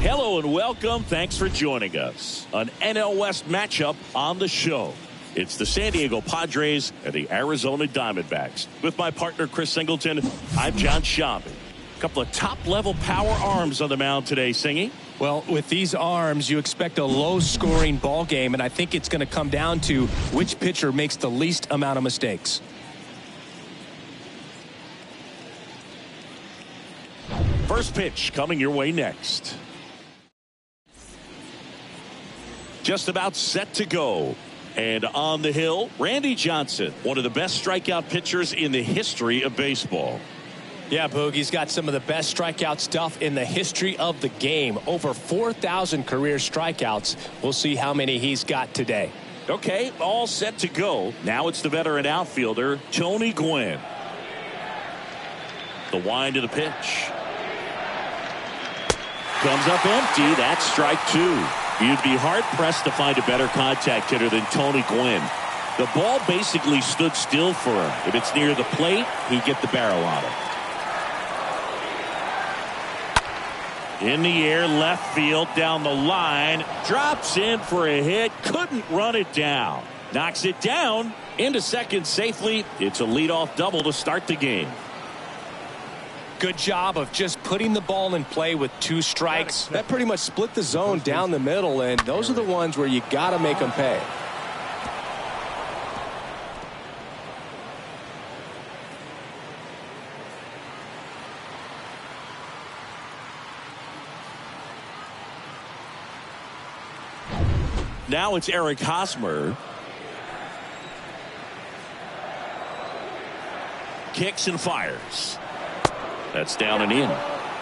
Hello and welcome. Thanks for joining us. An NL West matchup on the show. It's the San Diego Padres and the Arizona Diamondbacks. With my partner Chris Singleton, I'm John Schaub. A couple of top-level power arms on the mound today, Singy. Well, with these arms, you expect a low-scoring ball game, and I think it's going to come down to which pitcher makes the least amount of mistakes. First pitch coming your way next. Just about set to go. And on the hill, Randy Johnson, one of the best strikeout pitchers in the history of baseball. Yeah, Boog, he's got some of the best strikeout stuff in the history of the game. Over 4,000 career strikeouts. We'll see how many he's got today. Okay, all set to go. Now it's the veteran outfielder, Tony Gwynn. The wind of the pitch. Comes up empty. That's strike two. You'd be hard-pressed to find a better contact hitter than Tony Gwynn. The ball basically stood still for him. If it's near the plate, he'd get the barrel on it. In the air, left field, down the line. Drops in for a hit. Couldn't run it down. Knocks it down into second safely. It's a leadoff double to start the game. Good job of just putting the ball in play with two strikes. That pretty much split the zone down the middle, and those are the ones where you got to make them pay. Now it's Eric Hosmer. Kicks and fires. That's down and in.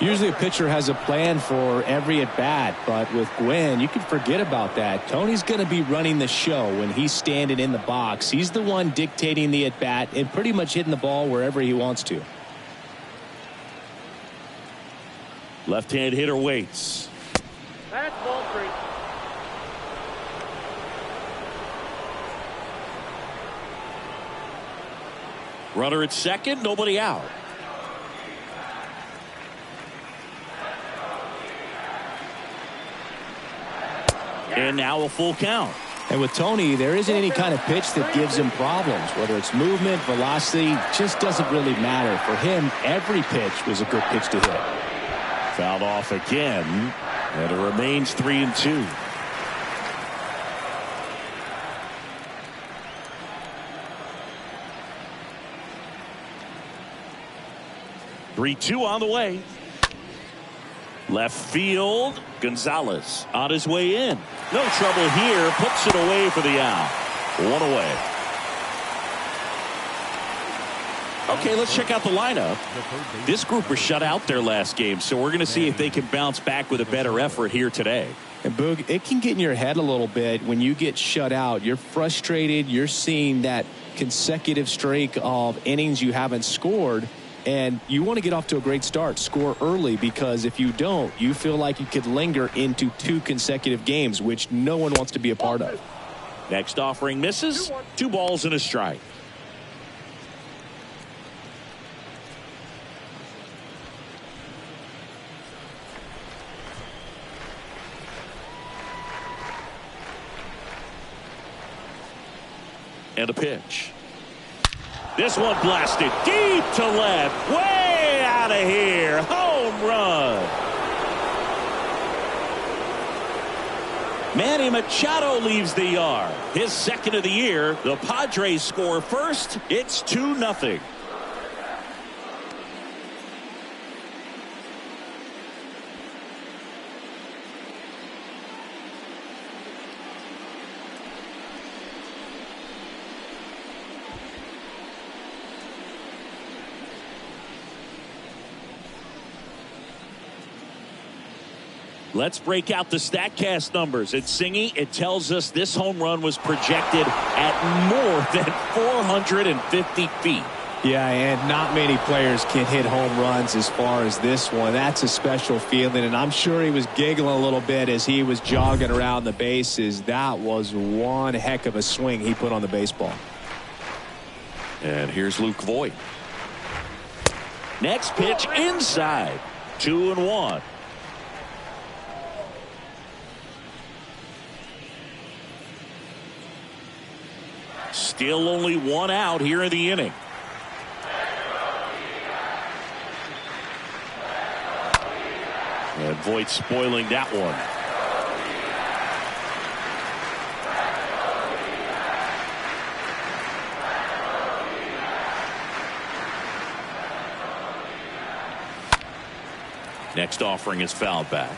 Usually a pitcher has a plan for every at-bat, but with Gwynn, you can forget about that. Tony's going to be running the show when he's standing in the box. He's the one dictating the at-bat and pretty much hitting the ball wherever he wants to. Left-hand hitter waits. That's ball three. Runner at second, nobody out. And now a full count. And with Tony, there isn't any kind of pitch that gives him problems. Whether it's movement, velocity, just doesn't really matter. For him, every pitch was a good pitch to hit. Fouled off again, and it remains 3-2. Three-two on the way. Left field, Gonzalez on his way in. No trouble here, puts it away for the out. One away. Okay, let's check out the lineup. This group was shut out their last game, so we're going to see if they can bounce back with a better effort here today. And Boog, it can get in your head a little bit when you get shut out. You're frustrated. You're seeing that consecutive streak of innings you haven't scored. And you want to get off to a great start, score early, because if you don't, you feel like you could linger into 2 consecutive games, which no one wants to be a part of. Next offering misses. 2 balls and a strike. And a pitch. This one blasted deep to left. Way out of here. Home run. Manny Machado leaves the yard. His second of the year. The Padres score first. It's 2-0. Let's break out the StatCast numbers. At Singy, it tells us this home run was projected at more than 450 feet. Yeah, and not many players can hit home runs as far as this one. That's a special feeling, and I'm sure he was giggling a little bit as he was jogging around the bases. That was one heck of a swing he put on the baseball. And here's Luke Voigt. Next pitch inside. 2-1. Still only one out here in the inning. And Voit spoiling that one. Next offering is fouled back.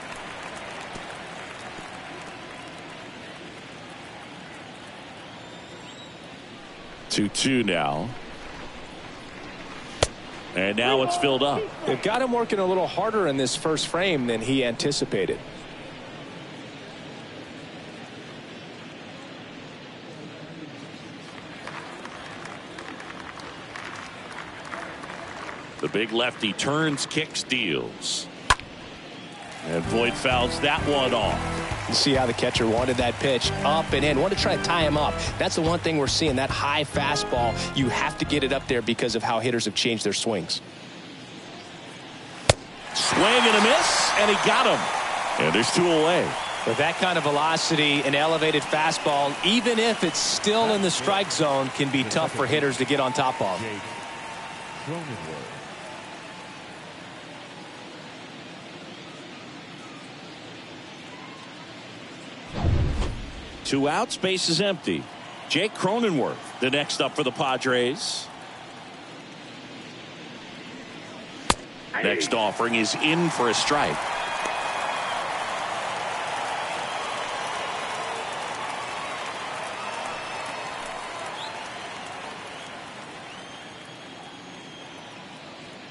Two now. And now it's filled up. They've got him working a little harder in this first frame than he anticipated. The big lefty turns, kicks, deals. And Voit fouls that one off. You see how the catcher wanted that pitch up and in. Wanted to try to tie him up. That's the one thing we're seeing, that high fastball. You have to get it up there because of how hitters have changed their swings. Swing and a miss, and he got him. And there's 2 away. With that kind of velocity, an elevated fastball, even if it's still in the strike zone, can be tough for hitters to get on top of. 2 outs, base is empty. Jake Cronenworth, the next up for the Padres. Next offering is in for a strike.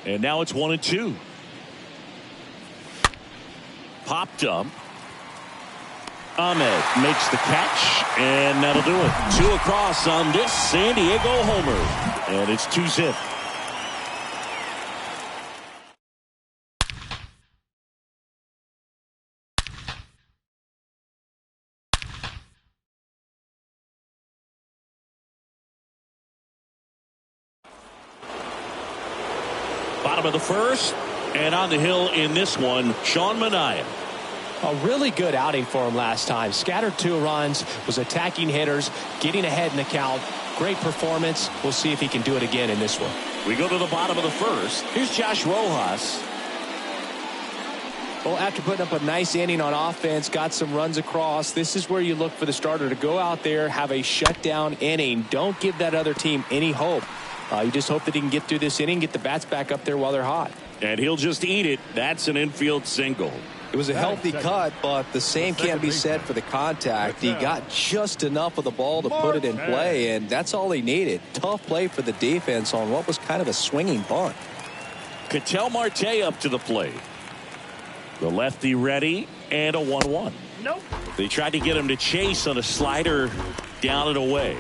And now it's 1-2. Popped up. Ahmed makes the catch, and that'll do it. 2 across on this San Diego homer. And it's 2-zip. Bottom of the first, and on the hill in this one, Sean Manaea. A really good outing for him last time. Scattered 2 runs, was attacking hitters, getting ahead in the count. Great performance. We'll see if he can do it again in this one. We go to the bottom of the first. Here's Josh Rojas. Well, after putting up a nice inning on offense, got some runs across, this is where you look for the starter to go out there, have a shutdown inning. Don't give that other team any hope. You just hope that he can get through this inning, get the bats back up there while they're hot. And he'll just eat it. That's an infield single. It was a healthy cut, but the same can't be said for the contact. He got just enough of the ball to put it in play, and that's all he needed. Tough play for the defense on what was kind of a swinging bunt. Ketel Marte up to the plate. The lefty ready, and a 1-1. Nope. They tried to get him to chase on a slider down and away.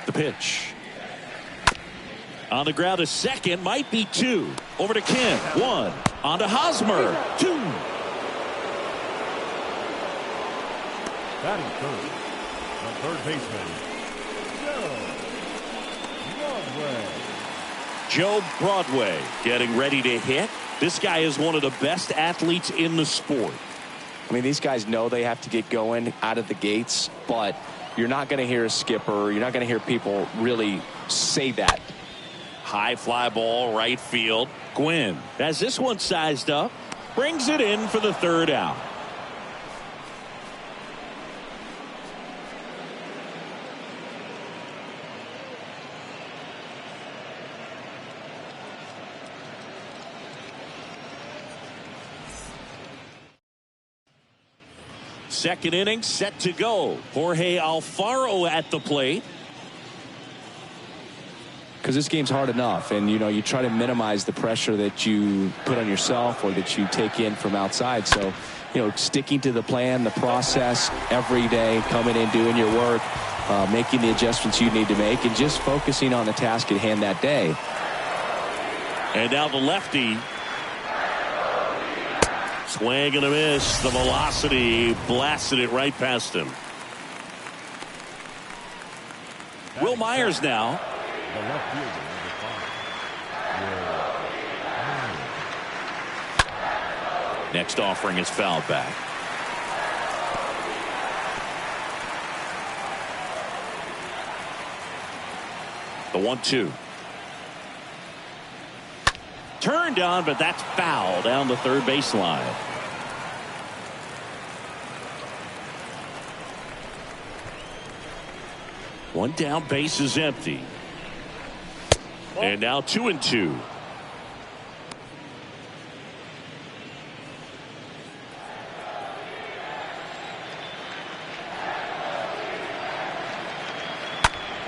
The pitch. On the ground, a second, might be 2. Over to Kim, 1. On to Hosmer, 2. Batting third, the third baseman, Joe Broadway getting ready to hit. This guy is one of the best athletes in the sport. I mean, these guys know they have to get going out of the gates, but you're not going to hear a skipper. You're not going to hear people really say that. High fly ball, right field. Gwynn has this one sized up. Brings it in for the 3rd out. Second inning set to go. Jorge Alfaro at the plate. Because this game's hard enough, and you try to minimize the pressure that you put on yourself or that you take in from outside. So sticking to the plan, the process every day, coming in, doing your work, making the adjustments you need to make, and just focusing on the task at hand that day. And now the lefty. Swing and a miss. The velocity blasted it right past him. Will Myers now. the left fielder, number 5, Next offering is fouled back. The 1-2. Turned on, but that's foul down the third baseline. One down, base is empty. And now 2-2.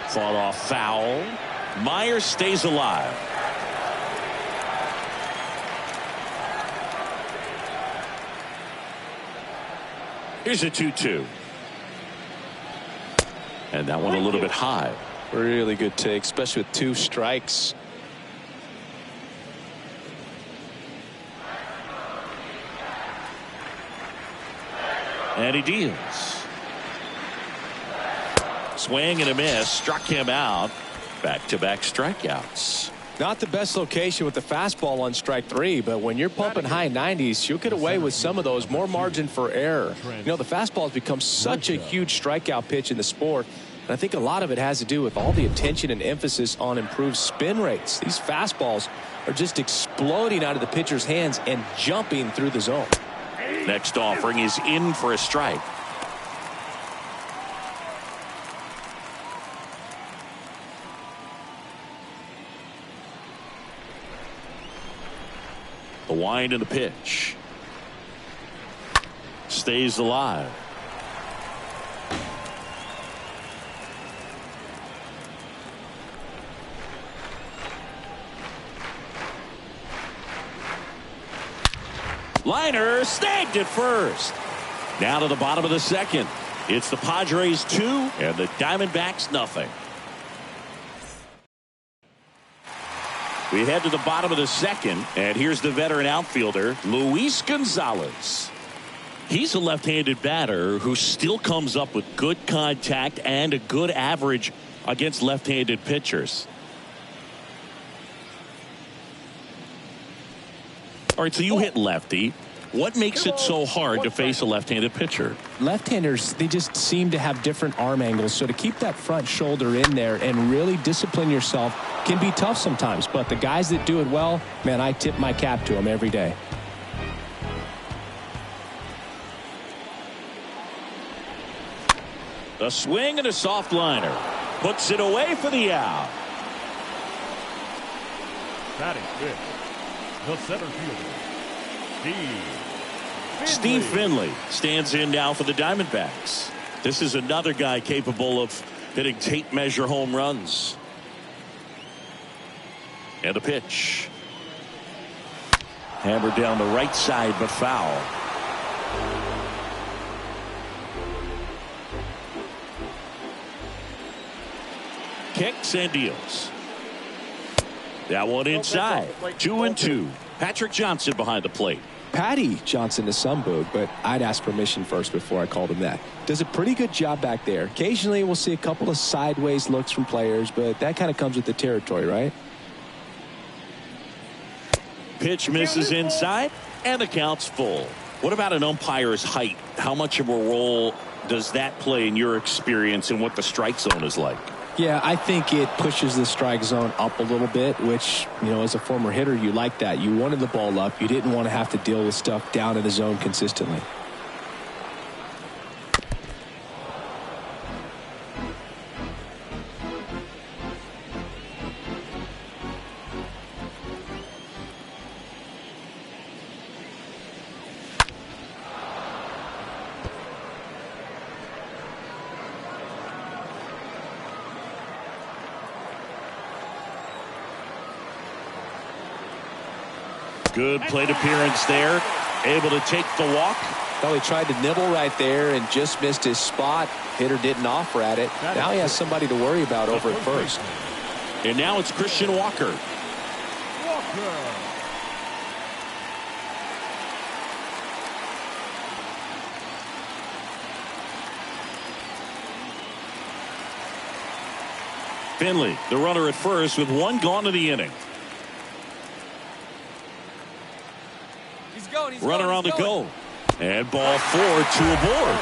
Fought off foul. Myers stays alive. Here's a 2-2. And that one a little bit high. Really good take, especially with 2 strikes. And he deals. Swing and a miss. Struck him out. Back-to-back strikeouts. Not the best location with the fastball on strike 3, but when you're pumping high 90s, you'll get away with some of those. More margin for error. You know, the fastball has become such a huge strikeout pitch in the sport. And I think a lot of it has to do with all the attention and emphasis on improved spin rates. These fastballs are just exploding out of the pitcher's hands and jumping through the zone. Next offering is in for a strike. The wind and the pitch. Stays alive. Liner snagged at first. Now to the bottom of the second. It's the Padres 2 and the Diamondbacks nothing. We head to the bottom of the second, and here's the veteran outfielder, Luis Gonzalez. He's a left-handed batter who still comes up with good contact and a good average against left-handed pitchers. All right, so you hit lefty. What makes it so hard to face a left-handed pitcher? Left-handers, they just seem to have different arm angles. So to keep that front shoulder in there and really discipline yourself can be tough sometimes. But the guys that do it well, man, I tip my cap to them every day. A swing and a soft liner. Puts it away for the out. Batting fifth, the center fielder, Steve Finley stands in now for the Diamondbacks. This is another guy capable of hitting tape measure home runs. And a pitch. Hammered down the right side, but foul. Kicks and deals. That one inside. 2-2. Patrick Johnson behind the plate. Patty Johnson to some boot, but I'd ask permission first before I called him that. Does a pretty good job back there. Occasionally we'll see a couple of sideways looks from players, but that kind of comes with the territory, right? Pitch misses inside, and the count's full. What about an umpire's height? How much of a role does that play in your experience and what the strike zone is like? Yeah, I think it pushes the strike zone up a little bit, which, you know, as a former hitter, you like that. You wanted the ball up. You didn't want to have to deal with stuff down in the zone consistently. Good plate appearance there. Able to take the walk. Well, he tried to nibble right there and just missed his spot. Hitter didn't offer at it. Now he has somebody to worry about over at first. And now it's Christian Walker. Finley, the runner at first with one gone in the inning. Runner on the go. And ball 4, 2 aboard.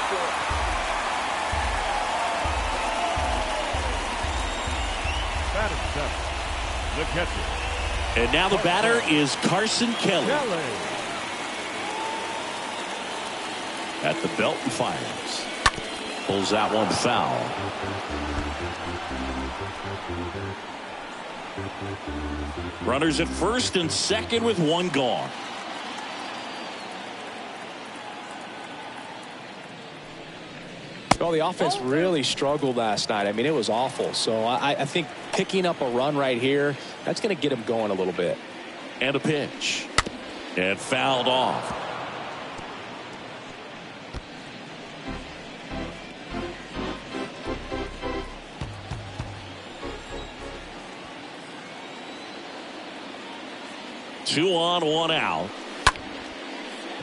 Batting seventh, the catcher. And now the batter is Carson Kelley. At the belt and fires. Pulls that one foul. Runners at first and second with one gone. Well, the offense really struggled last night. I mean, it was awful. So I think picking up a run right here, that's going to get them going a little bit. And a pitch. And fouled off. Two on, one out.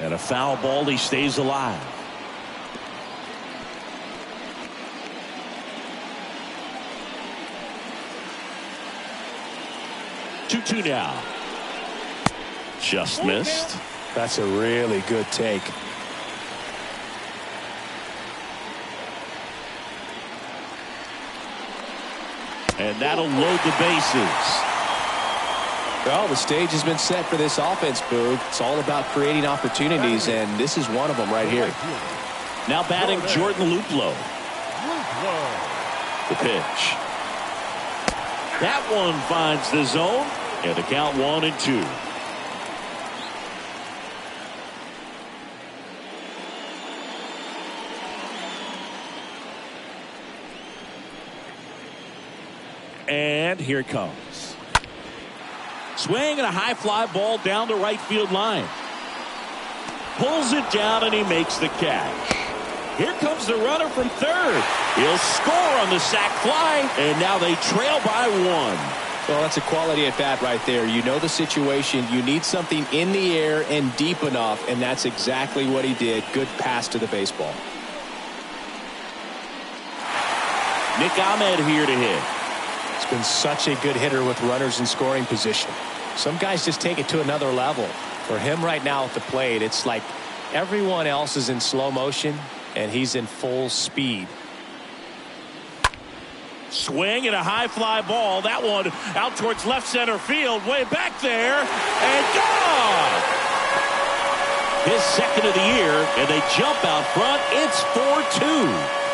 And a foul ball. He stays alive. Two now. Just missed. That's a really good take. And that'll load the bases. Well, the stage has been set for this offense, Boog. It's all about creating opportunities, and this is one of them right here. Now batting Jordan Luplow. The pitch. That one finds the zone, and the count 1-2. And here it comes. Swing and a high fly ball down the right field line. Pulls it down and he makes the catch. Here comes the runner from third. He'll score on the sac fly, and now they trail by one. Well, that's a quality at bat right there. You know the situation. You need something in the air and deep enough, and that's exactly what he did. Good pass to the baseball. Nick Ahmed here to hit. He's been such a good hitter with runners in scoring position. Some guys just take it to another level. For him right now at the plate, it's like everyone else is in slow motion, and he's in full speed. Swing and a high fly ball. That one out towards left center field. Way back there. And gone! His second of the year, and they jump out front. It's 4-2.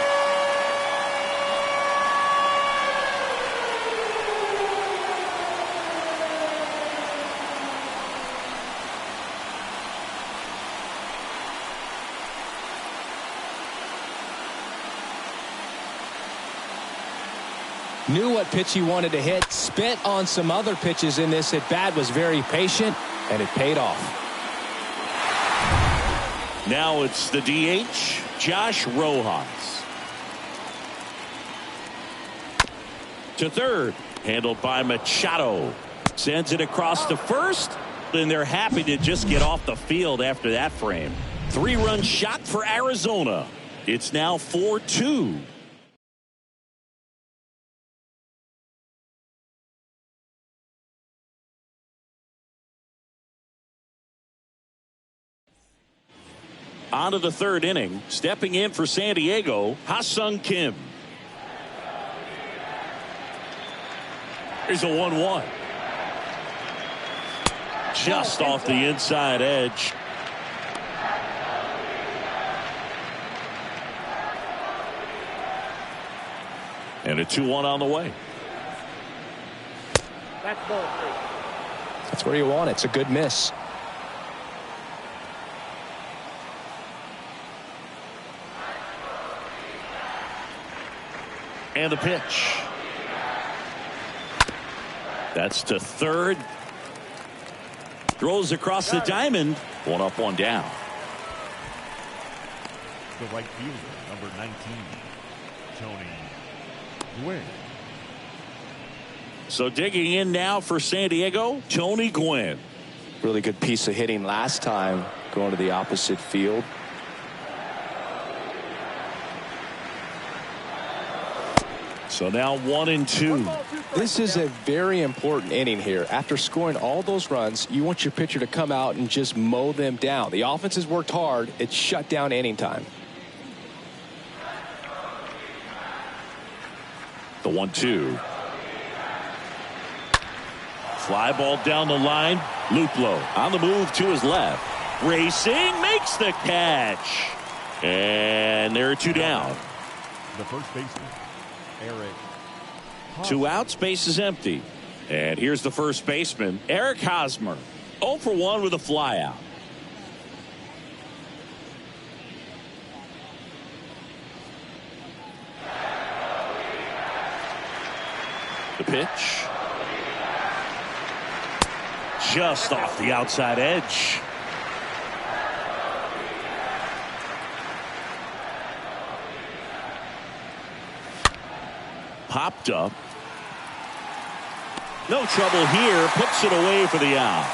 Knew what pitch he wanted to hit, spit on some other pitches in this at bat, was very patient, and it paid off. Now it's the DH, Josh Rojas. To third, handled by Machado. Sends it across to first, and they're happy to just get off the field after that frame. 3-run shot for Arizona. It's now 4-2. On to the third inning. Stepping in for San Diego, Ha-Sung Kim. Here's a 1-1. Just off the inside edge. And a 2-1 on the way. That's ball 3. That's where you want it. It's a good miss. And the pitch. That's to third. Throws across the diamond. 1 up, 1 down. The right fielder, number 19, Tony Gwynn. So digging in now for San Diego, Tony Gwynn. Really good piece of hitting last time, going to the opposite field. So now 1-2. This is a very important inning here. After scoring all those runs, you want your pitcher to come out and just mow them down. The offense has worked hard. It's shut down inning time. The 1-2. Fly ball down the line. Luplow on the move to his left. Racing, makes the catch. And there are 2 down. The first baseman, Eric. 2 outs, base is empty. And here's the first baseman, Eric Hosmer. 0 for 1 with a fly out. The pitch. Just off the outside edge. Popped up. No trouble here. Puts it away for the out.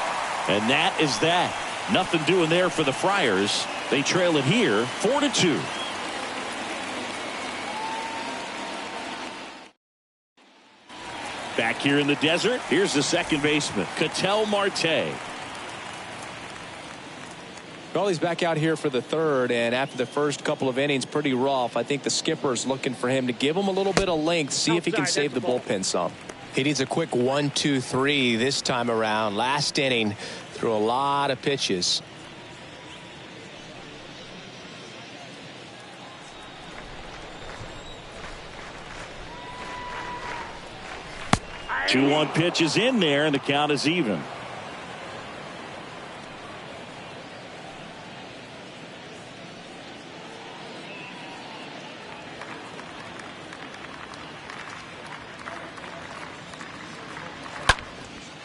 And that is that. Nothing doing there for the Friars. They trail it here 4-2. Back here in the desert, here's the second baseman, Ketel Marte. Crawley's back out here for the third, and after the first couple of innings, pretty rough. I think the skipper's looking for him to give him a little bit of length, see if he can save the bullpen some. He needs a quick 1-2-3 this time around. Last inning, threw a lot of pitches. 2-1 pitch is in there, and the count is even.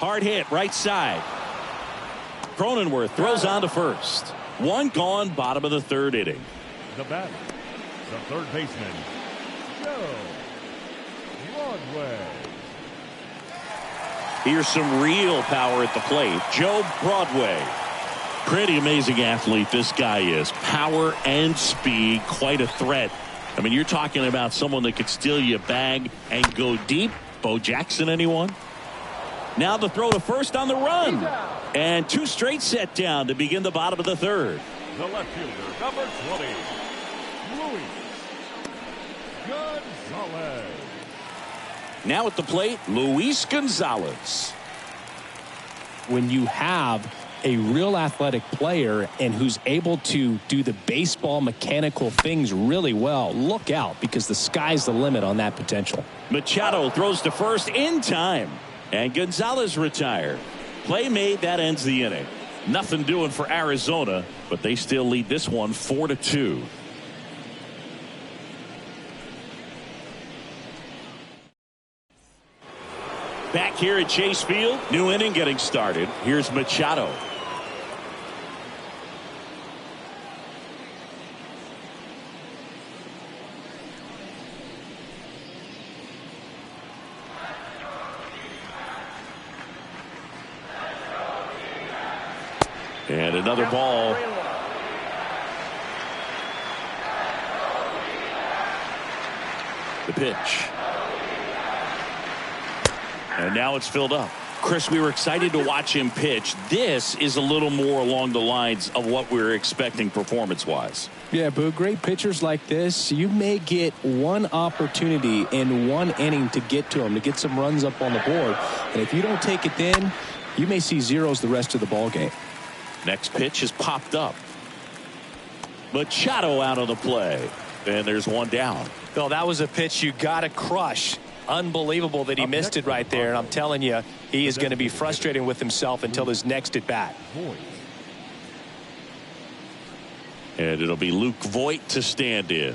Hard hit, right side. Cronenworth throws on to first. 1 gone, bottom of the 3rd inning. The batter, the third baseman, Joe Broadway. Here's some real power at the plate. Joe Broadway. Pretty amazing athlete this guy is. Power and speed, quite a threat. I mean, you're talking about someone that could steal you a bag and go deep. Bo Jackson, anyone? Now the throw to first on the run. And 2 straight set down to begin the bottom of the 3rd. The left fielder, number 20, Luis Gonzalez. Now at the plate, Luis Gonzalez. When you have a real athletic player and who's able to do the baseball mechanical things really well, look out, because the sky's the limit on that potential. Machado throws to first in time. And Gonzalez retired. Play made, that ends the inning. Nothing doing for Arizona, but they still lead this one 4-2. Back here at Chase Field, new inning getting started. Here's Machado. And another ball. The pitch. And now it's filled up. Chris, we were excited to watch him pitch. This is a little more along the lines of what we were expecting performance-wise. Yeah, but great pitchers like this, you may get one opportunity in one inning to get to them, to get some runs up on the board. And if you don't take it then, you may see zeros the rest of the ball game. Next pitch is popped up. Machado out of the play. And there's 1 down. Well, that was a pitch you got to crush. Unbelievable that he missed it right there. And I'm telling you, he is going to be frustrated with himself until his next at bat. And it'll be Luke Voit to stand in.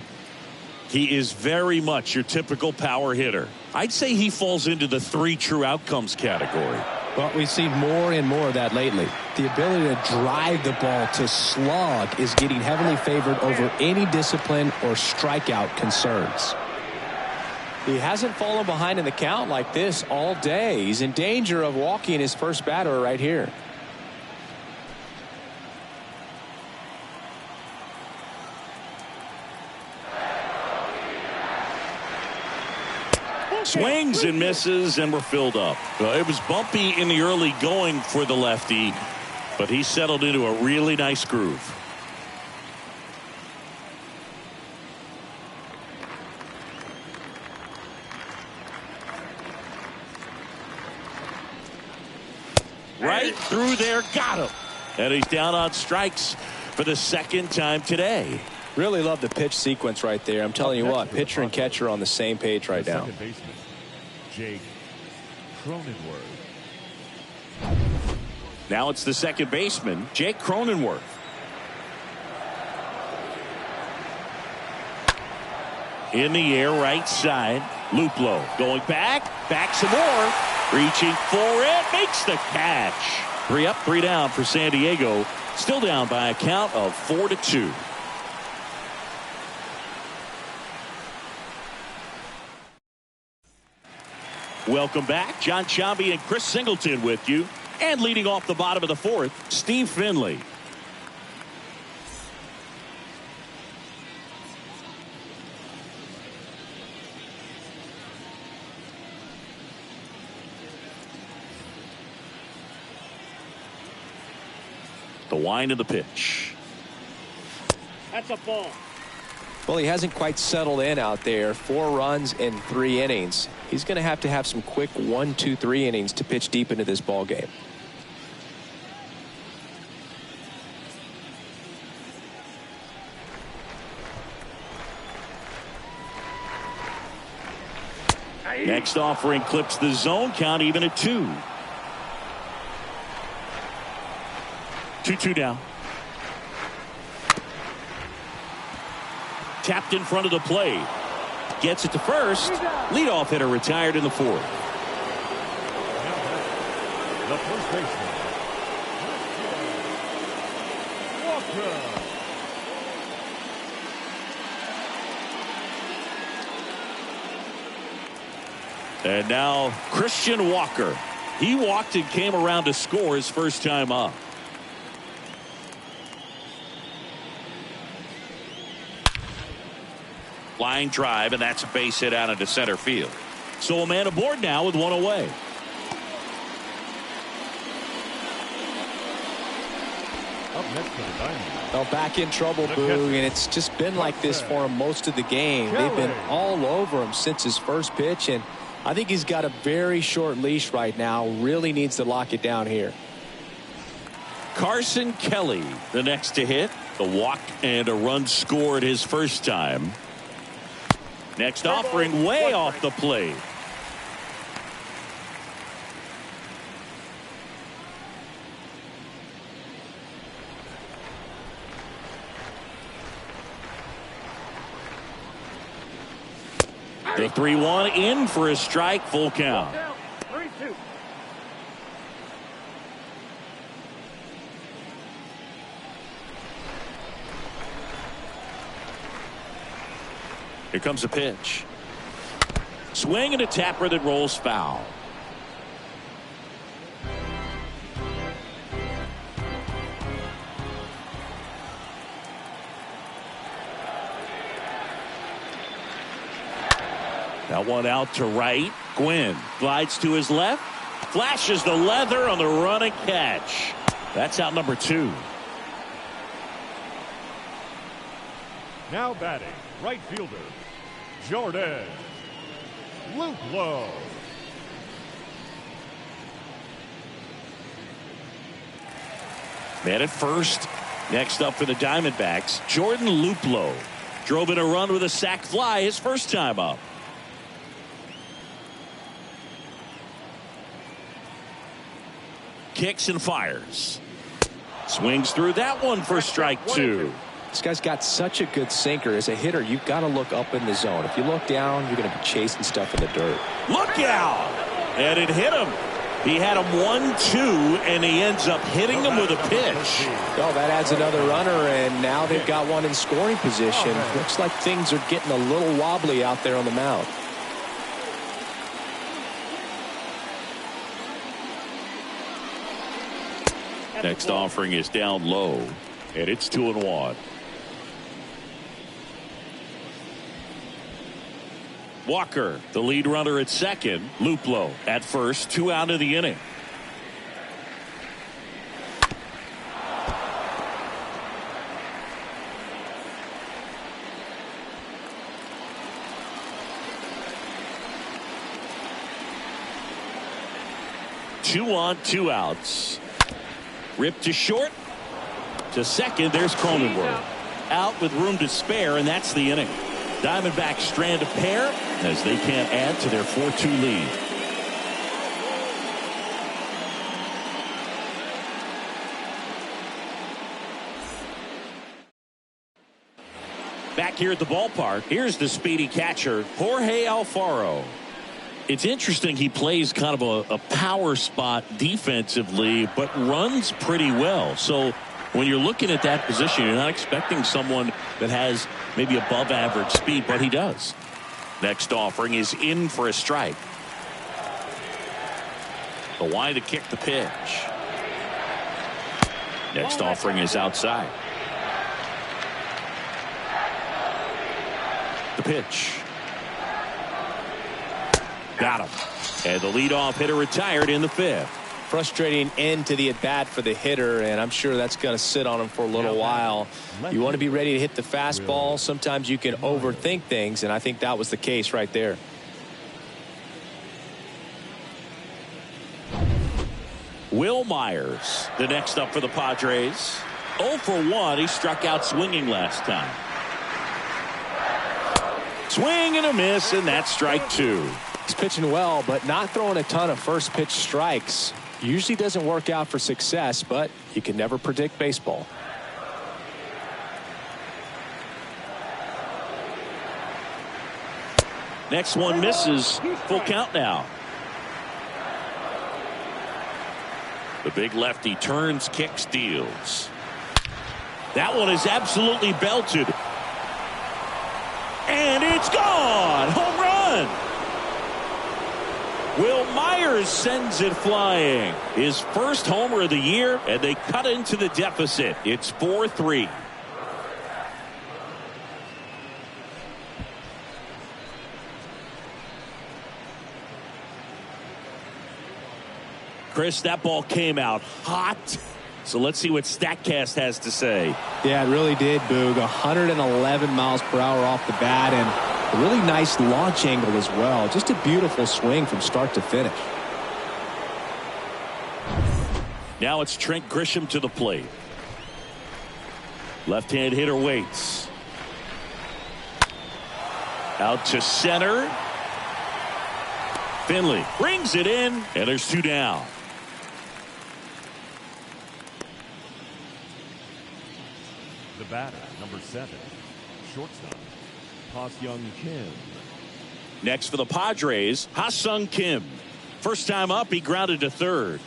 He is very much your typical power hitter. I'd say he falls into the 3 true outcomes category. Well, we've seen more and more of that lately. The ability to drive the ball, to slog, is getting heavily favored over any discipline or strikeout concerns. He hasn't fallen behind in the count like this all day. He's in danger of walking his first batter right here. Swings and misses, and we're filled up. It was bumpy in the early going for the lefty, but he settled into a really nice groove. Right through there, got him. And he's down on strikes for the second time today. Really love the pitch sequence right there. I'm telling you what, pitcher and catcher are on the same page right now. Second baseman, Jake Cronenworth. Now it's the second baseman, Jake Cronenworth. In the air, right side. Luplow going back some more. Reaching for it, makes the catch. 3 up, 3 down for San Diego. Still down by a count of 4-2. Welcome back. John Chambi and Chris Singleton with you. And leading off the bottom of the fourth, Steve Finley. The wind of the pitch. That's a ball. Well, he hasn't quite settled in out there. 4 runs in 3 innings. He's going to have some quick 1, 2, 3 innings to pitch deep into this ball game. Next offering clips the zone, count even at 2. 2-2 down. Tapped in front of the plate. Gets it to first. Leadoff hitter retired in the fourth. The first baseman, Walker. And now Christian Walker. He walked and came around to score his first time up. Line drive, and that's a base hit out into center field. So a man aboard now with 1 away. Up next for the Diamondbacks. Well, back in trouble, Boog, and it's just been like this for him most of the game. They've been all over him since his first pitch, and I think he's got a very short leash right now. Really needs to lock it down here. Carson Kelley, the next to hit. The walk and a run scored his first time. Next offering way off the plate. The 3-1 in for a strike, full count. 3-2. Here comes a pitch. Swing and a tapper that rolls foul. That one out to right. Gwynn glides to his left. Flashes the leather on the run and catch. That's out number 2. Now batting, right fielder, Jordan Luplow. Man at first. Next up for the Diamondbacks, Jordan Luplow. Drove in a run with a sac fly his first time up. Kicks and fires. Swings through that one for strike 2. This guy's got such a good sinker. As a hitter, you've got to look up in the zone. If you look down, you're going to be chasing stuff in the dirt. Look out! And it hit him. He had him 1-2, and he ends up hitting him with a pitch. Well, that adds another runner, and now they've got one in scoring position. Looks like things are getting a little wobbly out there on the mound. Next offering is down low, and it's 2-1. Walker, the lead runner at second. Luplow at first. 2 out of the inning. Two on, 2 outs. Ripped to short. To second, there's Cronenworth. Out with room to spare, and that's the inning. Diamondbacks strand a pair as they can't add to their 4-2 lead. Back here at the ballpark, here's the speedy catcher, Jorge Alfaro. It's interesting, he plays kind of a power spot defensively, but runs pretty well. So when you're looking at that position, you're not expecting someone that has maybe above average speed, but he does. Next offering is in for a strike. The wide to kick the pitch. Next offering is outside. The pitch. Got him. And the leadoff hitter retired in the 5th. Frustrating end to the at-bat for the hitter, and I'm sure that's going to sit on him for a little while. You want to be ready to hit the fastball. Sometimes you can overthink things, and I think that was the case right there. Will Myers, the next up for the Padres. 0 for 1. He struck out swinging last time. Swing and a miss, and that's strike 2. He's pitching well, but not throwing a ton of first pitch strikes. Usually doesn't work out for success, but you can never predict baseball. Next one misses. Full count now. The big lefty turns, kicks, deals. That one is absolutely belted. And it's gone. Home run. Will Myers sends it flying. His first homer of the year, and they cut into the deficit. It's 4-3. Chris, that ball came out hot. So let's see what StatCast has to say. Yeah, it really did, Boog. 111 miles per hour off the bat, and a really nice launch angle as well. Just a beautiful swing from start to finish. Now it's Trent Grisham to the plate. Left-hand hitter waits. Out to center. Finley brings it in, and there's 2 down. The batter, number 7, shortstop, Ha-Seong Kim. Next for the Padres, Ha-Seong Kim. First time up, he grounded to third.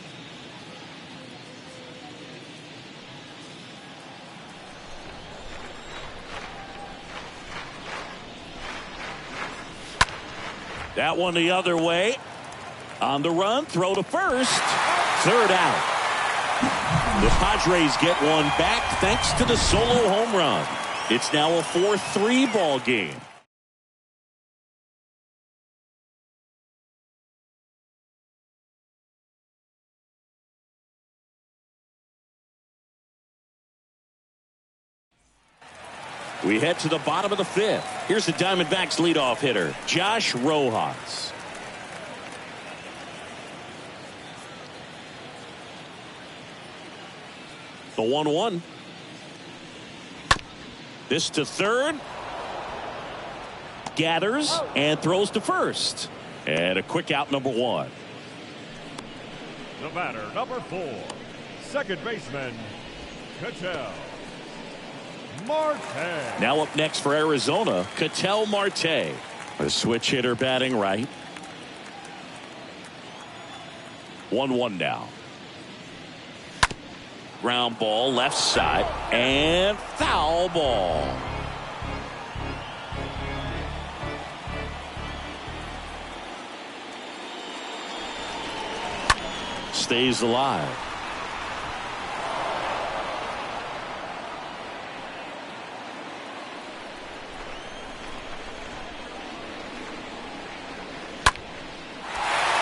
That one the other way. On the run, throw to first. Third out. The Padres get one back thanks to the solo home run. It's now a 4-3 ball game. We head to the bottom of the 5th. Here's the Diamondbacks leadoff hitter, Josh Rojas. The 1-1. This to third. Gathers and throws to first. And a quick out, number 1. The batter, number 4, second baseman, Ketel Marte. Now up next for Arizona, Ketel Marte. A switch hitter batting right. 1-1 now. Ground ball left side and foul ball. Stays alive.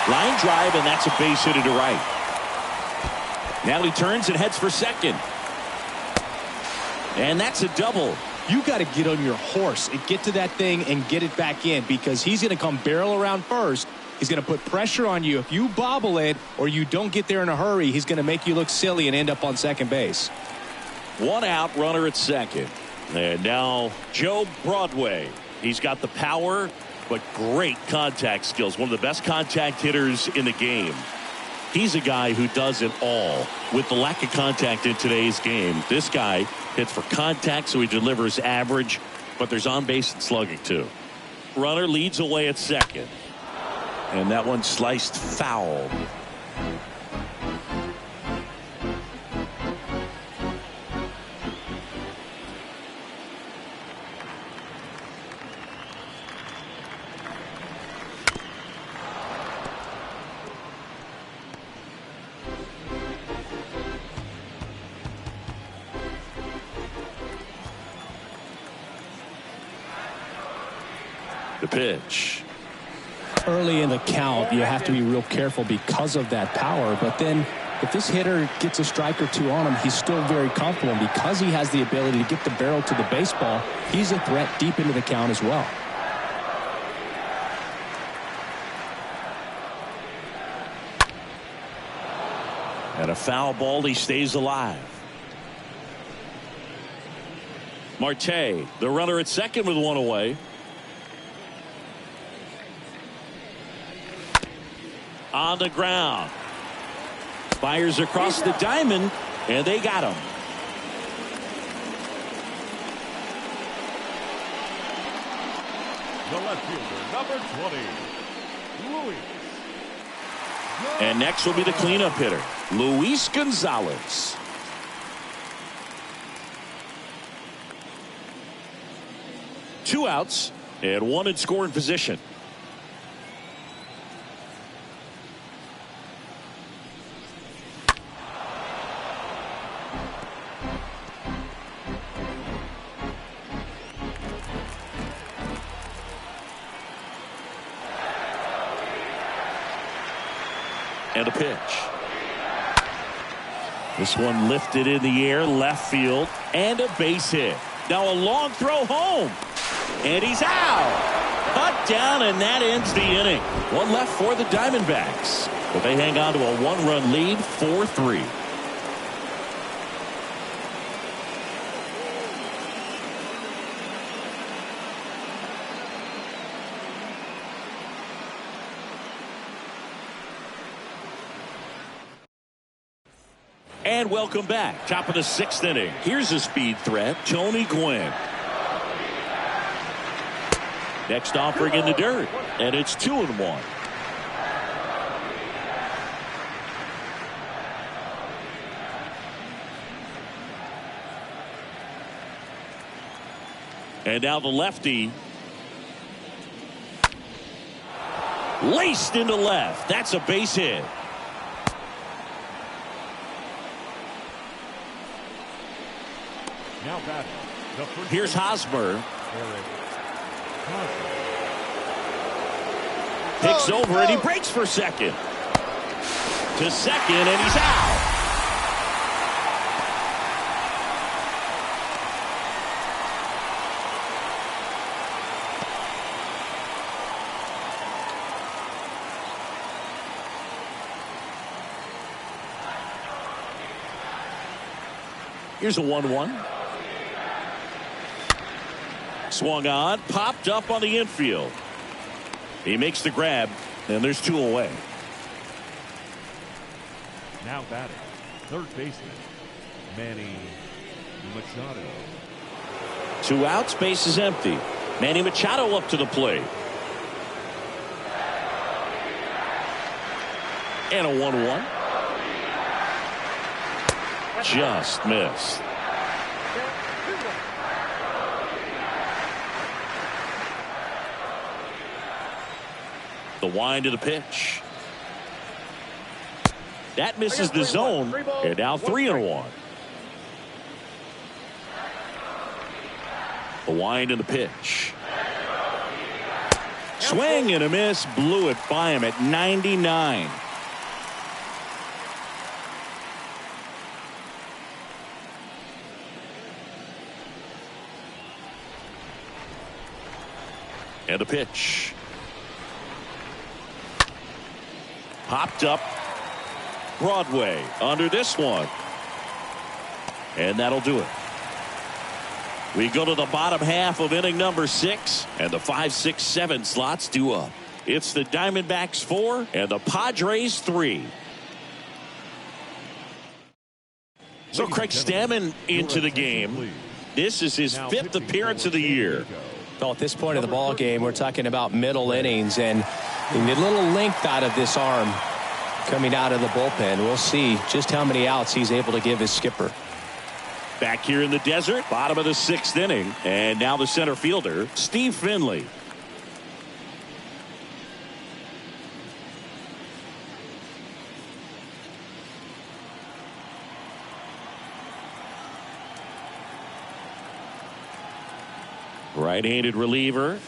Line drive, and that's a base hit to right. Now he turns and heads for second. And that's a double. You got to get on your horse and get to that thing and get it back in, because he's going to come barrel around first. He's going to put pressure on you. If you bobble it or you don't get there in a hurry, he's going to make you look silly and end up on second base. One out, runner at second. And now Joe Broadway. He's got the power, but great contact skills. One of the best contact hitters in the game. He's a guy who does it all. With the lack of contact in today's game, this guy hits for contact, so he delivers average, but there's on base and slugging too. Runner leads away at second. And that one sliced foul. The pitch. Early in the count, you have to be real careful because of that power. But then if this hitter gets a strike or two on him, he's still very comfortable. And because he has the ability to get the barrel to the baseball, he's a threat deep into the count as well. And a foul ball, he stays alive. Marte, the runner at second with one away. On the ground. Fires across the diamond, and they got him. The left fielder, number 20, Luis. And next will be the cleanup hitter, Luis Gonzalez. Two outs and one in scoring position. And a pitch. This one lifted in the air, left field, and a base hit. Now a long throw home. And he's out. Cut down, and that ends the inning. One left for the Diamondbacks. But they hang on to a one-run lead, 4-3. And welcome back. Top of the sixth inning. Here's a speed threat, Tony Gwynn. Next offering in the dirt, and it's 2-1. And now the lefty. Laced into left. That's a base hit. Now batting. Here's Hosmer. Picks over and he breaks for second. To second, and he's out. Here's a 1-1. Swung on, popped up on the infield. He makes the grab, and there's two away. Now batting, third baseman, Manny Machado. Two outs, base is empty. Manny Machado up to the plate. And a 1-1. Just missed. The wind of the pitch. That misses the zone. And now 3-1. The wind of the pitch. Swing and a miss, blew it by him at 99. And a pitch. Popped up Broadway under this one. And that'll do it. We go to the bottom half of inning number 6, and the 5, 6, 7 slots due up. It's the Diamondbacks 4 and the Padres 3. So Craig Stammen into the game. This is his 5th appearance of the year. Well, at this point of the ball game, we're talking about middle innings, and a little length out of this arm coming out of the bullpen. We'll see just how many outs he's able to give his skipper. Back here in the desert, bottom of the 6th inning, and now the center fielder, Steve Finley. Right-handed reliever,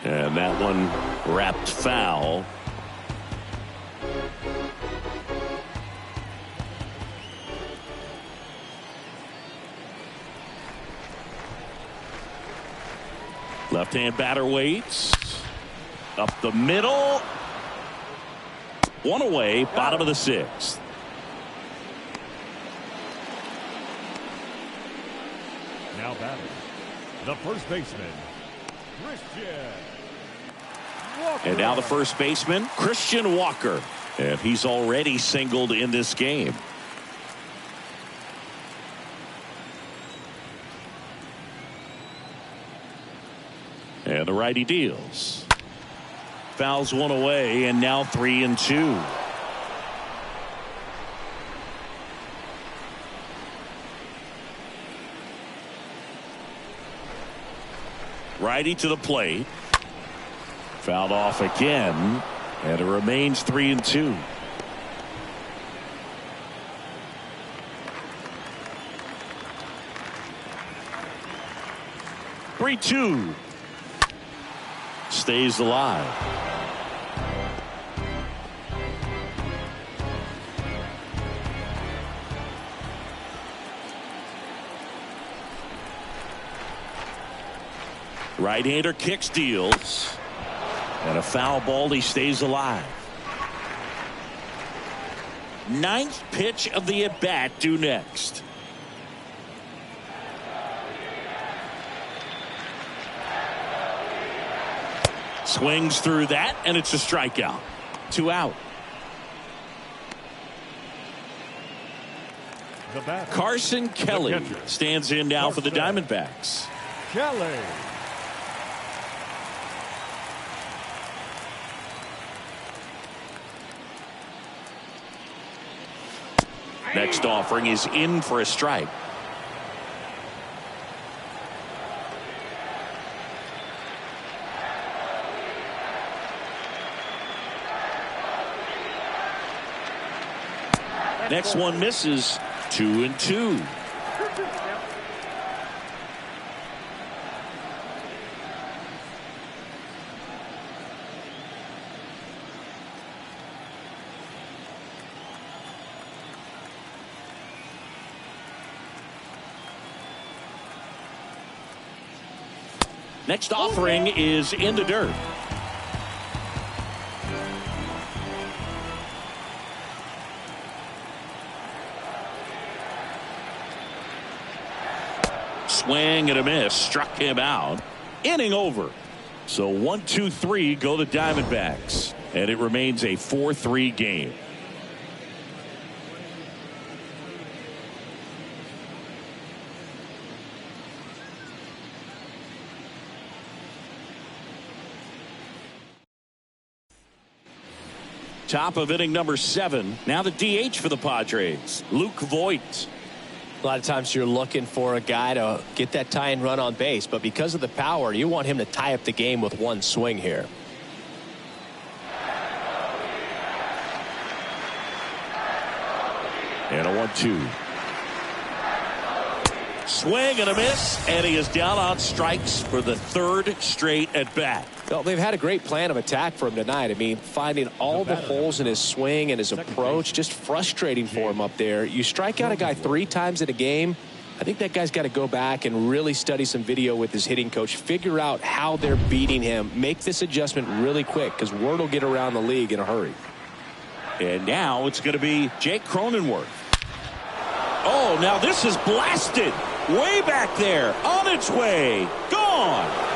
and that one wrapped foul. Left-hand batter waits. Up the middle. One away, bottom of the 6th. Now batting, the first baseman, Christian Walker. And now the first baseman, Christian Walker. And he's already singled in this game. And the righty deals. Fouls one away, and now 3-2. Righty to the plate. Fouled off again, and it remains 3-2. Three-two. Stays alive. Right-hander kicks, deals, and a foul ball. He stays alive. 9th pitch of the at-bat due next. Swings through that, and it's a strikeout. 2 out. Carson Kelley stands in now for the Diamondbacks. Kelley. Next offering is in for a strike. Next one misses. 2-2. Next offering is in the dirt. Swing and a miss, struck him out. Inning over. So 1-2-3 go the Diamondbacks, and it remains a 4-3 game. Top of inning number 7. Now the DH for the Padres, Luke Voigt. A lot of times you're looking for a guy to get that tying run on base, but because of the power, you want him to tie up the game with one swing here. And a 1-2. Swing and a miss, and he is down on strikes for the 3rd straight at bat. Well, they've had a great plan of attack for him tonight. I mean, finding all the holes in his swing and his approach, just frustrating for him up there. You strike out a guy 3 times in a game, I think that guy's got to go back and really study some video with his hitting coach, figure out how they're beating him, make this adjustment really quick, because word will get around the league in a hurry. And now it's going to be Jake Cronenworth. Oh, now this is blasted. Way back there. On its way. Gone.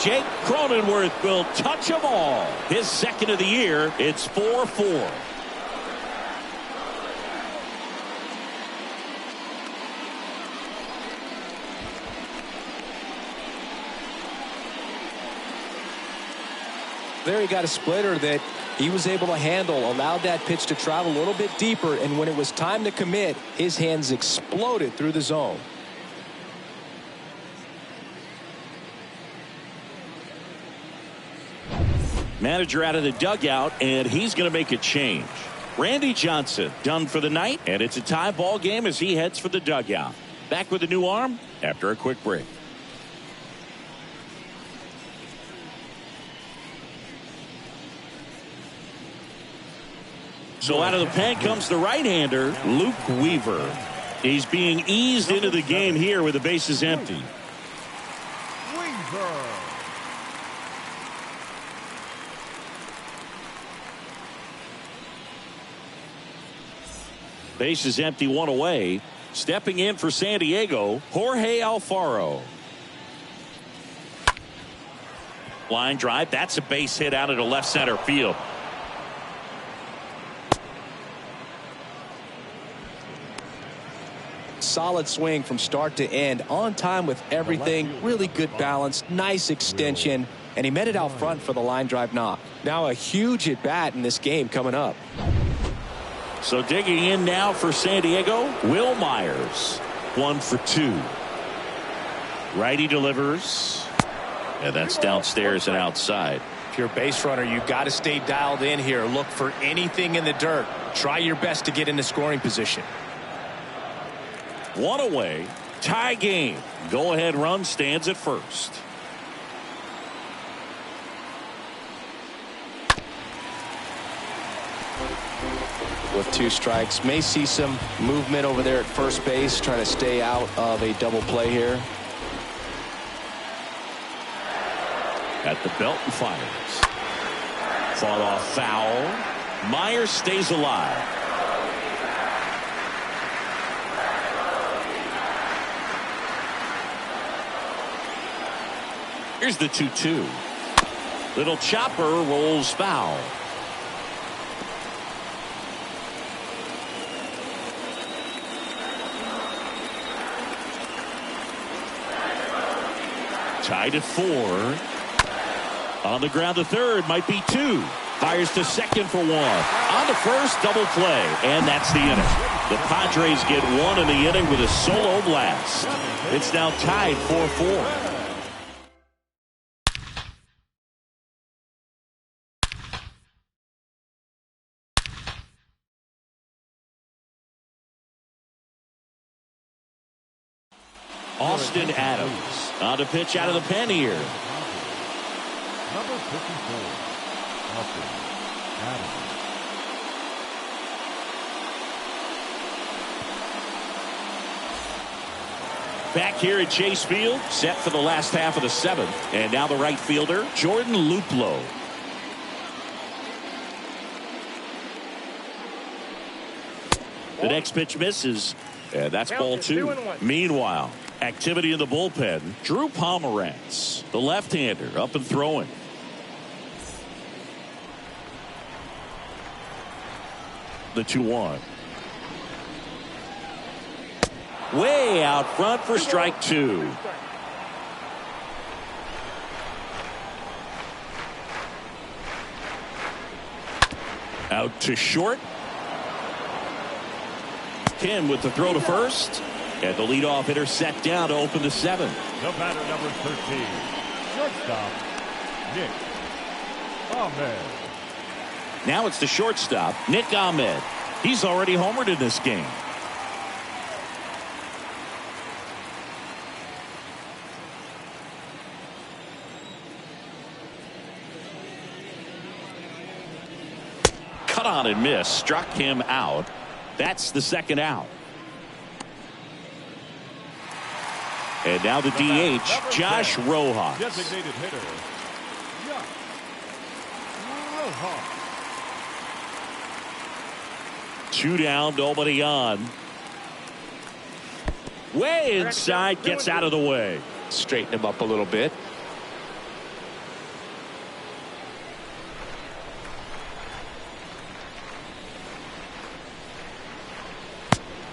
Jake Cronenworth will touch them all. His second of the year. It's 4-4. There he got a splitter that he was able to handle, allowed that pitch to travel a little bit deeper, and when it was time to commit, his hands exploded through the zone. Manager out of the dugout, and he's going to make a change. Randy Johnson done for the night, and it's a tie ball game as he heads for the dugout. Back with a new arm after a quick break. So out of the pen comes the right-hander, Luke Weaver. He's being eased into the game here with the bases empty. Weaver. Bases empty, 1 away. Stepping in for San Diego, Jorge Alfaro. Line drive. That's a base hit out into left center field. Solid swing from start to end, on time with everything, really good balance, nice extension, and he met it out front for the line drive knock. Now a huge at bat in this game coming up. So digging in now for San Diego, Will Myers. 1 for 2. Righty delivers. And that's downstairs and outside. If you're a base runner, you got to stay dialed in here. Look for anything in the dirt. Try your best to get into scoring position. 1 away. Tie game. Go ahead run stands at first. With 2 strikes, may see some movement over there at first base, trying to stay out of a double play here. At the belt and fires. Fought off foul. Myers stays alive. Here's the 2-2. Little chopper rolls foul. Tied at 4. On the ground to third, might be 2. Fires to second for 1. On to first, double play, and that's the inning. The Padres get 1 in the inning with a solo blast. It's now tied 4-4. Austin Adams on to pitch out of the pen here. Number 54, Austin Adams. Back here at Chase Field, set for the last half of the 7th. And now the right fielder, Jordan Luplow. The next pitch misses. And that's ball 2. Meanwhile, activity in the bullpen. Drew Pomerantz, the left-hander, up and throwing. The 2-1. Way out front for strike 2. Out to short. Kim with the throw to first. And the leadoff hitter set down to open the 7th. The batter, number 13, shortstop, Nick Ahmed. Now it's the shortstop, Nick Ahmed. He's already homered in this game. cut on and miss, struck him out. That's the second out. And now the DH, Josh Rojas. Designated hitter, Josh Rojas. 2 down, nobody on. Way inside, gets out of the way. Straighten him up a little bit.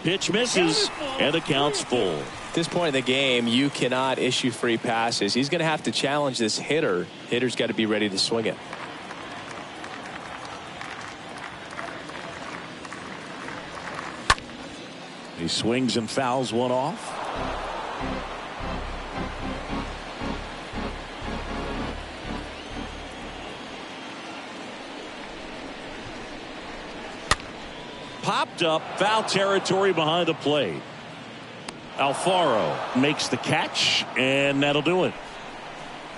Pitch misses, and the count's full. At this point in the game, you cannot issue free passes. He's going to have to challenge this hitter. Hitter's got to be ready to swing it. He swings and fouls one off. Popped up, foul territory behind the plate. Alfaro makes the catch, and that'll do it.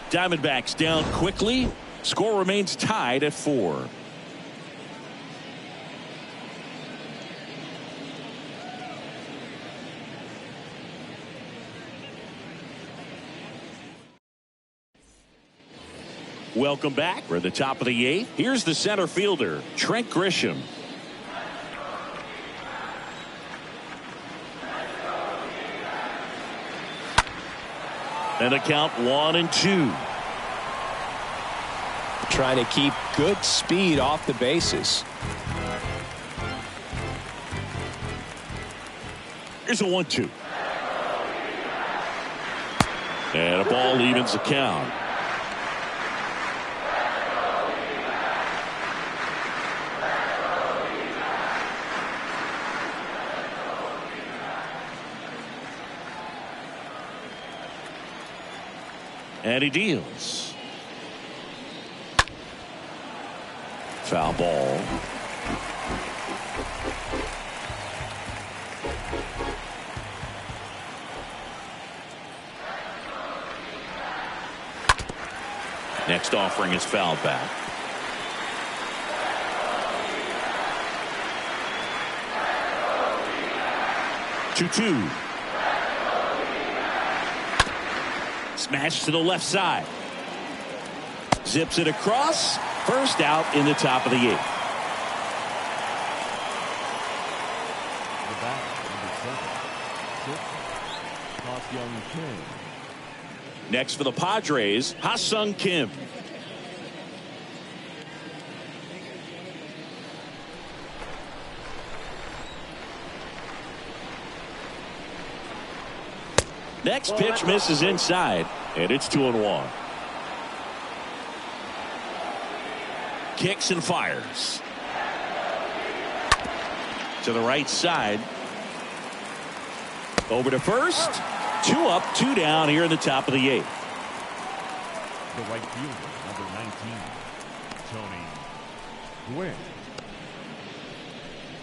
Diamondbacks down quickly. Score remains tied at 4. Welcome back. We're at the top of the 8th. Here's the center fielder, Trent Grisham. And the count 1-2. Trying to keep good speed off the bases. Here's a 1-2. And a ball evens the count. And he deals. Foul ball. Next offering is fouled back. Two. Smash to the left side. Zips it across. First out in the top of the 8th. The bat, number 7, Young Kim. Next for the Padres, Ha-Sung Kim. Next pitch misses inside, and it's 2-1. Kicks and fires. To the right side. Over to first. 2 up, 2 down here in the top of the 8th. The right fielder, number 19, Tony Gwynn.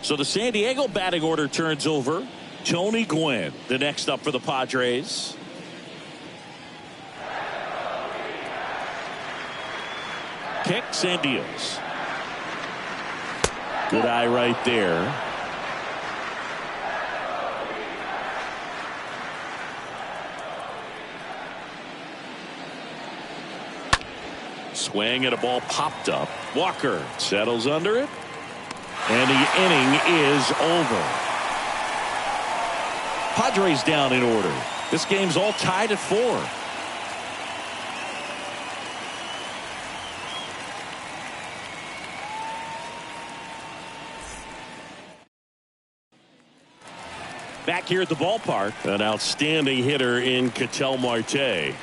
So the San Diego batting order turns over. Tony Gwynn, the next up for the Padres. Kicks and deals. Good eye right there. Swing and a ball popped up. Walker settles under it. And the inning is over. Padres down in order. This game's all tied at 4. Back here at the ballpark, an outstanding hitter in Ketel Marte.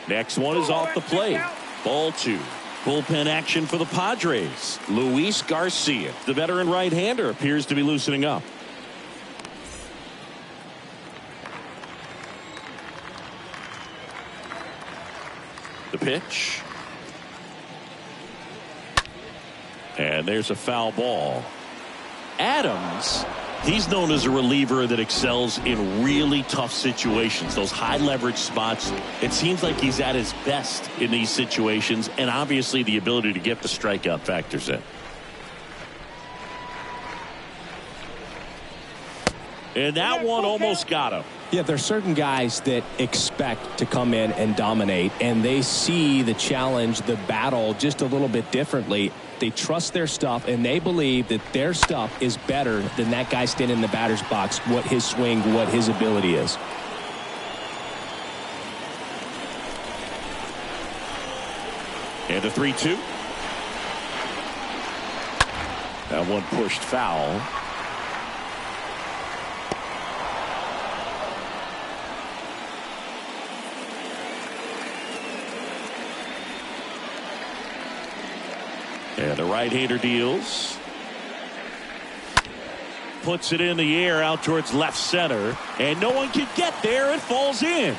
Next one is off the plate. Ball 2. Bullpen action for the Padres. Luis Garcia, the veteran right-hander, appears to be loosening up. The pitch. And there's a foul ball. Adams, he's known as a reliever that excels in really tough situations, those high leverage spots. It seems like he's at his best in these situations, and obviously the ability to get the strikeout factors in. And that one almost got him. Yeah, there's certain guys that expect to come in and dominate, and they see the challenge, the battle just a little bit differently. They trust their stuff, and they believe that their stuff is better than that guy standing in the batter's box, what his swing, what his ability is. And a 3-2. That one pushed foul. And the right-hander deals. Puts it in the air out towards left center. And no one can get there. It falls in.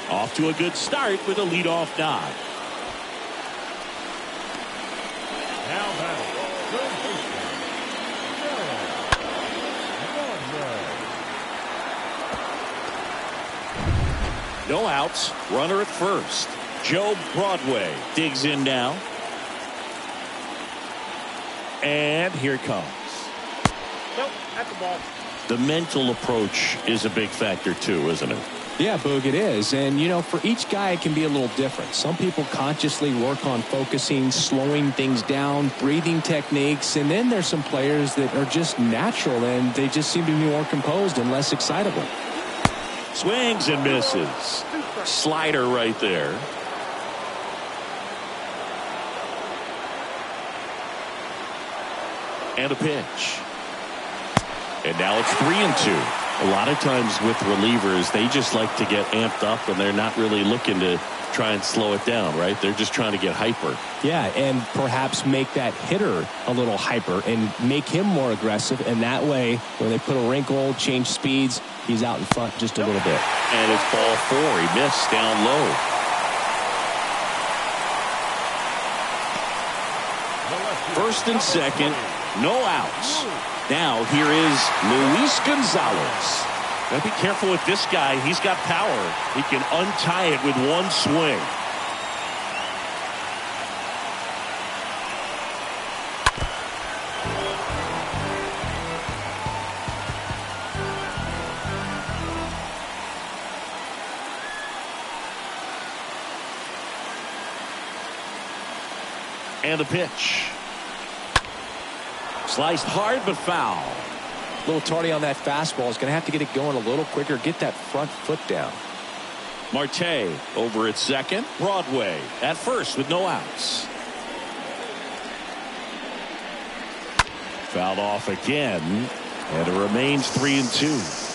Off to a good start with a leadoff nod. Now batting, third baseman, No outs. Runner at first. Joe Broadway digs in now. And here it comes. Nope, that's the ball. The mental approach is a big factor too, isn't it? Yeah, Boog, it is. And, you know, for each guy, it can be a little different. Some people consciously work on focusing, slowing things down, breathing techniques. And then there's some players that are just natural, and they just seem to be more composed and less excitable. Swings and misses. Slider right there. And a pitch. And now it's 3-2. A lot of times with relievers, they just like to get amped up, and they're not really looking to try and slow it down, right? They're just trying to get hyper. Yeah, and perhaps make that hitter a little hyper and make him more aggressive. And that way, when they put a wrinkle, change speeds, he's out in front just a little bit. And it's ball 4. He missed down low. First and second. No outs. Now here is Luis Gonzalez. Gotta be careful with this guy. He's got power. He can untie it with one swing. And the pitch. Sliced hard but foul. A little tardy on that fastball. Is going to have to get it going a little quicker. Get that front foot down. Marte over at second. Broadway at first with no outs. Fouled off again. And it remains 3-2.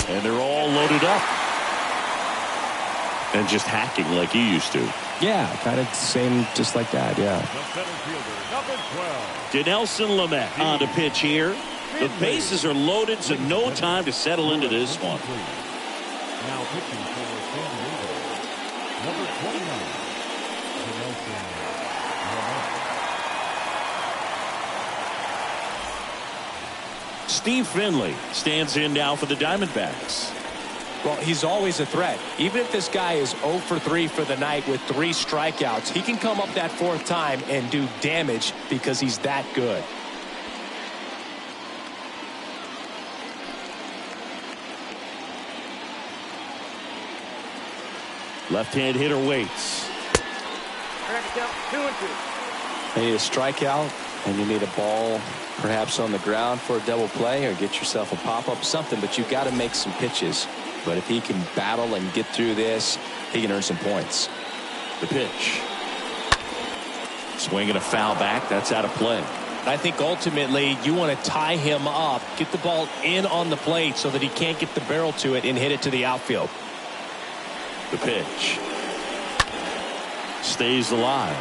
And they're all loaded up. And just hacking like he used to. Yeah, kind of same, just like that, yeah. the center fielder, number 12. Dinelson Lamet on the pitch here. The bases are loaded, so no time to settle into this one. Now pitching for San Diego, number 29, Dinelson Lamet. Steve Finley stands in now for the Diamondbacks. Well, he's always a threat. Even if this guy is 0 for 3 for the night with 3 strikeouts, he can come up that 4th time and do damage because he's that good. Left-hand hitter waits. Correct count, 2-2. You need a strikeout, and you need a ball perhaps on the ground for a double play, or get yourself a pop-up, something, but you've got to make some pitches. But if he can battle and get through this, he can earn some points. The pitch. Swinging a foul back. That's out of play. I think ultimately you want to tie him up, get the ball in on the plate so that he can't get the barrel to it and hit it to the outfield. The pitch. Stays alive.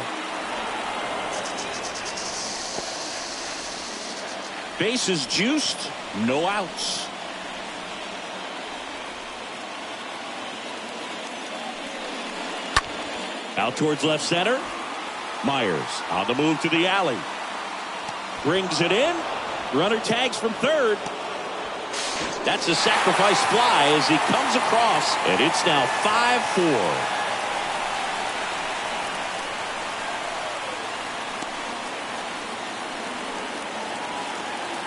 Bases juiced. No outs. Out towards left center. Myers on the move to the alley. Brings it in. Runner tags from third. That's a sacrifice fly as he comes across, and it's now 5-4.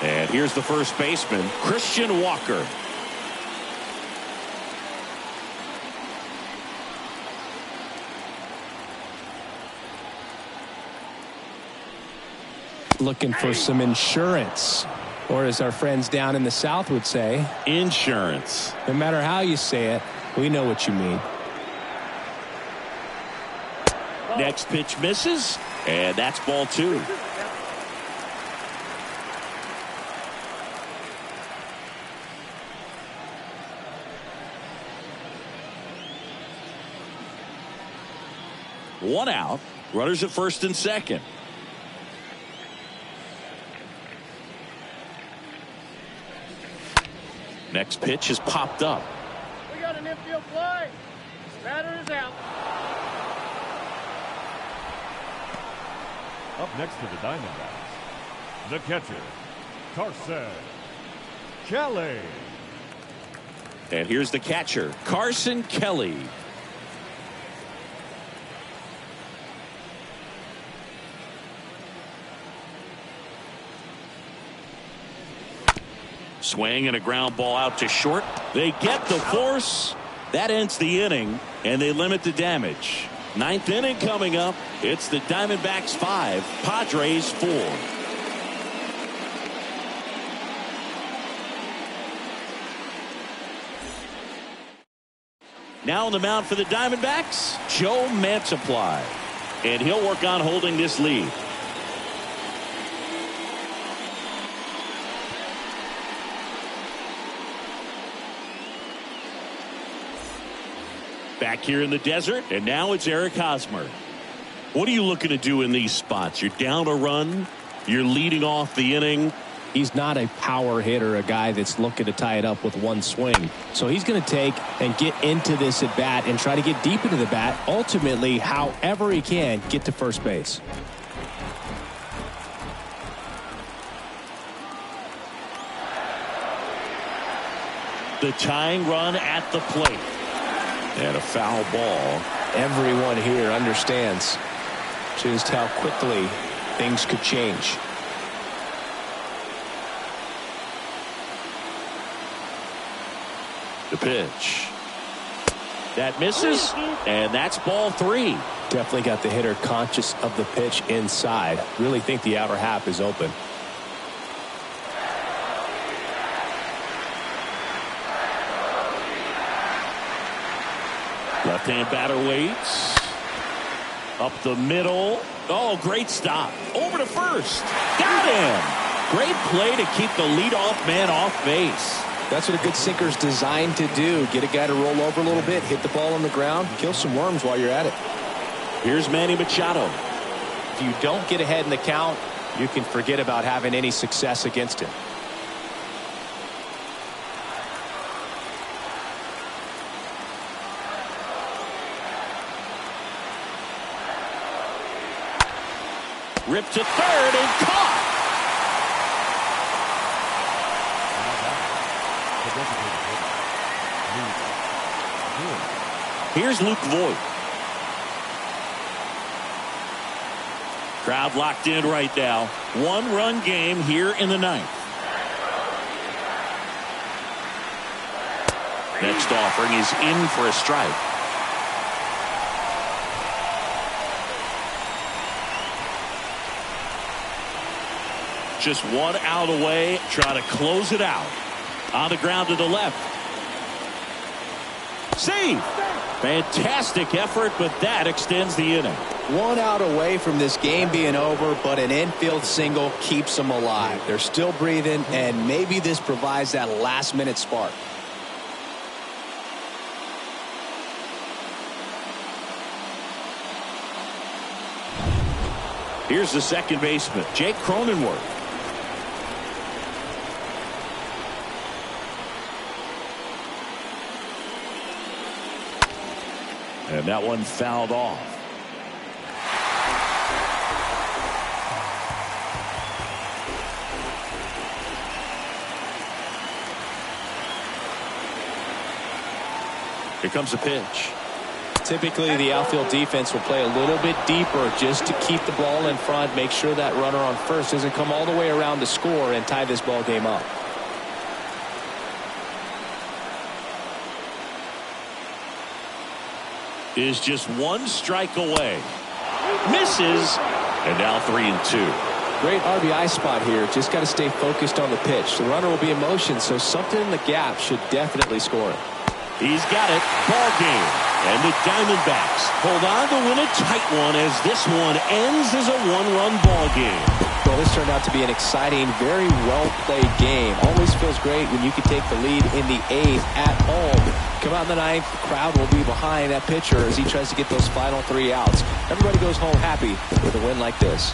And here's the first baseman, Christian Walker. Looking for some insurance, or as our friends down in the South would say, insurance. No matter how you say it, we know what you mean. Next pitch misses, and that's ball 2. One out. Runners at first and second. Next pitch is popped up. We got an infield fly. Batter is out. Up next to the Diamondbacks, the catcher, Carson Kelley. And here's the catcher, Carson Kelley. Swing and a ground ball out to short. They get the force. That ends the inning, and they limit the damage. Ninth inning coming up. It's the Diamondbacks 5, Padres 4. Now on the mound for the Diamondbacks, Joe Mantiply. And he'll work on holding this lead. Back here in the desert, and now it's Eric Hosmer. What are you looking to do in these spots? You're down a run. You're leading off the inning. He's not a power hitter, a guy that's looking to tie it up with one swing. So he's going to take and get into this at bat and try to get deep into the bat. Ultimately, however he can, get to first base. The tying run at the plate. And a foul ball. Everyone here understands just how quickly things could change. The pitch. That misses, and that's ball 3. Definitely got the hitter conscious of the pitch inside. Really think the outer half is open. Left-hand batter waits. Up the middle. Oh, great stop. Over to first. Got him. Great play to keep the leadoff man off base. That's what a good sinker's designed to do. Get a guy to roll over a little bit, hit the ball on the ground, kill some worms while you're at it. Here's Manny Machado. If you don't get ahead in the count, you can forget about having any success against him. Ripped to third and caught. Here's Luke Voigt. Crowd locked in right now. 1-run game here in the 9th. Next offering is in for a strike. Just 1 out away. Try to close it out. On the ground to the left. Save. Fantastic effort, but that extends the inning. 1 out away from this game being over, but an infield single keeps them alive. They're still breathing, and maybe this provides that last-minute spark. Here's the second baseman, Jake Cronenworth. And that one fouled off. Here comes a pitch. Typically, the outfield defense will play a little bit deeper just to keep the ball in front, make sure that runner on first doesn't come all the way around to score and tie this ball game up. Is just one strike away. Misses. And now 3-2. Great RBI spot here. Just got to stay focused on the pitch. The runner will be in motion, so something in the gap should definitely score it. He's got it. Ball game. And the Diamondbacks hold on to win a tight one as this one ends as a one-run ball game. Well, this turned out to be an exciting, very well-played game. Always feels great when you can take the lead in the 8th at home. Come out in the 9th, the crowd will be behind that pitcher as he tries to get those final 3 outs. Everybody goes home happy with a win like this.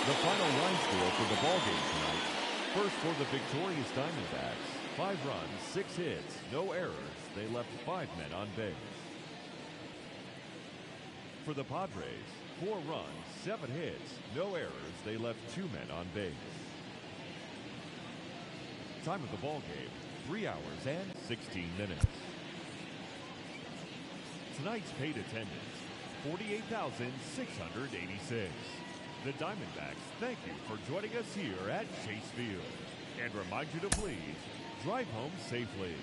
The final line score for the ballgame tonight. First for the victorious Diamondbacks. 5 runs, 6 hits, no errors. They left 5 men on base. For the Padres, 4 runs, 7 hits, no errors. They left 2 men on base. Time of the ballgame, 3 hours and 16 minutes. Tonight's paid attendance, 48,686. The Diamondbacks thank you for joining us here at Chase Field and remind you to please drive home safely.